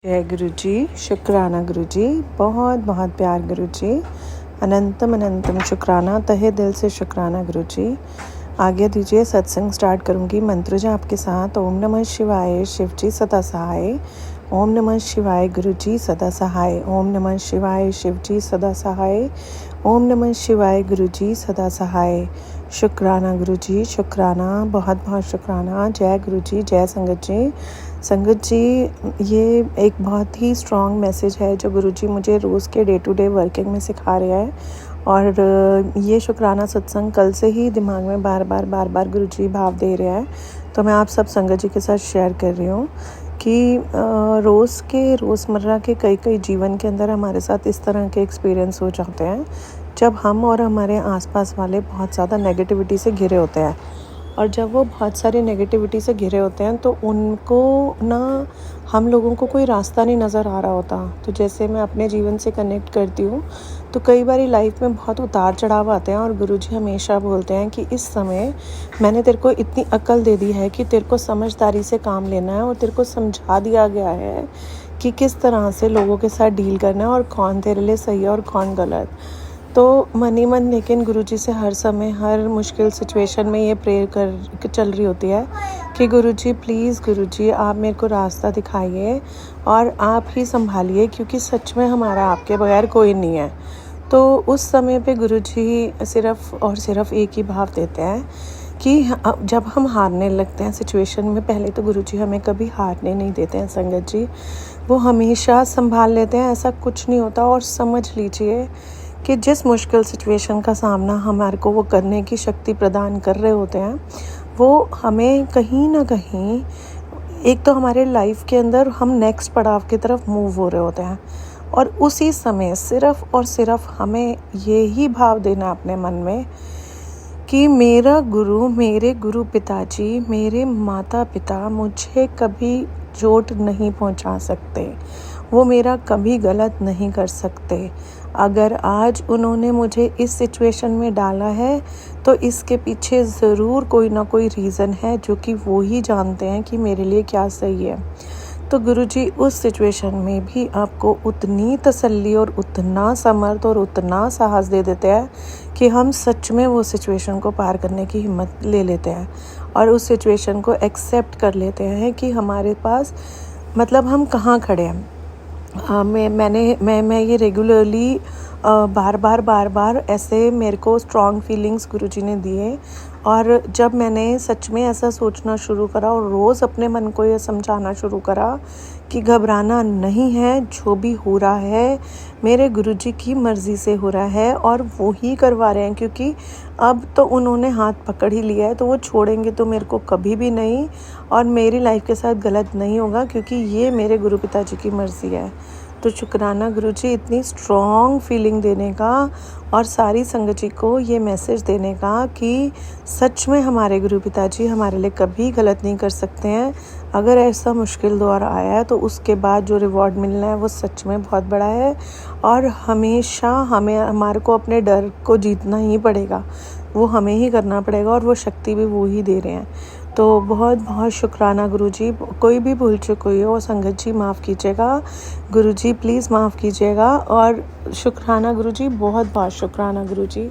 जय गुरु जी, शुक्राना गुरु जी, बहुत बहुत प्यार गुरु जी, अनंतम अनंतम शुक्राना, तहे दिल से शुक्राना गुरु जी। आज्ञा दीजिए, सत्संग स्टार्ट करूँगी मंत्र जाप के साथ। ओम नमः शिवाय, शिव जी सदा सहाय। ओम नमः शिवाय, गुरु जी सदा सहाय। ओम नमः शिवाय, शिव जी सदा सहाय। ओम नमः शिवाय, गुरु जी सदा सहाय। शुक्राना गुरु जी, शुक्राना, बहुत बहुत शुक्राना। जय गुरु जी, जय संगत जी। संगत जी, ये एक बहुत ही स्ट्रॉन्ग मैसेज है जो गुरु जी मुझे रोज़ के डे टू डे वर्किंग में सिखा रहे हैं। और ये शुक्राना सत्संग कल से ही दिमाग में बार बार गुरु जी भाव दे रहे हैं, तो मैं आप सब संगत जी के साथ शेयर कर रही हूँ कि रोज़मर्रा के कई जीवन के अंदर हमारे साथ इस तरह के एक्सपीरियंस हो जाते हैं जब हम और हमारे आसपास वाले बहुत ज़्यादा नेगेटिविटी से घिरे होते हैं। और जब वो बहुत सारी नेगेटिविटी से घिरे होते हैं तो उनको ना हम लोगों को कोई रास्ता नहीं नज़र आ रहा होता। तो जैसे मैं अपने जीवन से कनेक्ट करती हूँ तो कई बारी लाइफ में बहुत उतार चढ़ाव आते हैं और गुरुजी हमेशा बोलते हैं कि इस समय मैंने तेरे को इतनी अक्ल दे दी है कि तेरे को समझदारी से काम लेना है और तेरे को समझा दिया गया है कि किस तरह से लोगों के साथ डील करना है और कौन तेरे लिए सही है और कौन गलत। तो मन ही मन लेकिन गुरुजी से हर समय हर मुश्किल सिचुएशन में ये प्रेयर कर चल रही होती है कि गुरुजी प्लीज़, गुरुजी आप मेरे को रास्ता दिखाइए और आप ही संभालिए, क्योंकि सच में हमारा आपके बगैर कोई नहीं है। तो उस समय पे गुरुजी सिर्फ़ और सिर्फ एक ही भाव देते हैं कि जब हम हारने लगते हैं सिचुएशन में, पहले तो गुरुजी हमें कभी हारने नहीं देते हैं संगत जी, वो हमेशा संभाल लेते हैं, ऐसा कुछ नहीं होता। और समझ लीजिए कि जिस मुश्किल सिचुएशन का सामना हमारे को वो करने की शक्ति प्रदान कर रहे होते हैं, वो हमें कहीं ना कहीं एक तो हमारे लाइफ के अंदर हम नेक्स्ट पड़ाव की तरफ मूव हो रहे होते हैं। और उसी समय सिर्फ़ और सिर्फ हमें यही भाव देना अपने मन में कि मेरा गुरु, मेरे गुरु पिताजी, मेरे माता पिता मुझे कभी चोट नहीं पहुंचा सकते, वो मेरा कभी गलत नहीं कर सकते। अगर आज उन्होंने मुझे इस सिचुएशन में डाला है तो इसके पीछे ज़रूर कोई ना कोई रीज़न है जो कि वो ही जानते हैं कि मेरे लिए क्या सही है। तो गुरुजी उस सिचुएशन में भी आपको उतनी तसल्ली और उतना समर्थ और उतना साहस दे देते हैं कि हम सच में वो सिचुएशन को पार करने की हिम्मत ले लेते हैं और उस सिचुएशन को एक्सेप्ट कर लेते हैं कि हमारे पास मतलब हम कहाँ खड़े हैं। मैं ये रेगुलरली बार बार ऐसे मेरे को स्ट्रॉन्ग फीलिंग्स गुरुजी ने दिए। और जब मैंने सच में ऐसा सोचना शुरू करा और रोज़ अपने मन को ये समझाना शुरू करा कि घबराना नहीं है, जो भी हो रहा है मेरे गुरुजी की मर्ज़ी से हो रहा है और वो ही करवा रहे हैं, क्योंकि अब तो उन्होंने हाथ पकड़ ही लिया है तो वो छोड़ेंगे तो मेरे को कभी भी नहीं और मेरी लाइफ के साथ गलत नहीं होगा, क्योंकि ये मेरे गुरु पिताजी की मर्ज़ी है। तो शुक्राना गुरुजी इतनी स्ट्रॉन्ग फीलिंग देने का और सारी संगत जी को ये मैसेज देने का कि सच में हमारे गुरु पिताजी हमारे लिए कभी गलत नहीं कर सकते हैं। अगर ऐसा मुश्किल दौर आया है तो उसके बाद जो रिवॉर्ड मिलना है वो सच में बहुत बड़ा है और हमेशा हमारे को अपने डर को जीतना ही पड़ेगा, वो हमें ही करना पड़ेगा और वो शक्ति भी वो ही दे रहे हैं। तो बहुत बहुत शुक्राना गुरुजी। कोई भी भूल चुक हुई हो संगत जी माफ़ कीजिएगा, गुरुजी प्लीज़ माफ़ कीजिएगा। और शुक्राना गुरुजी, बहुत बहुत शुक्राना गुरुजी।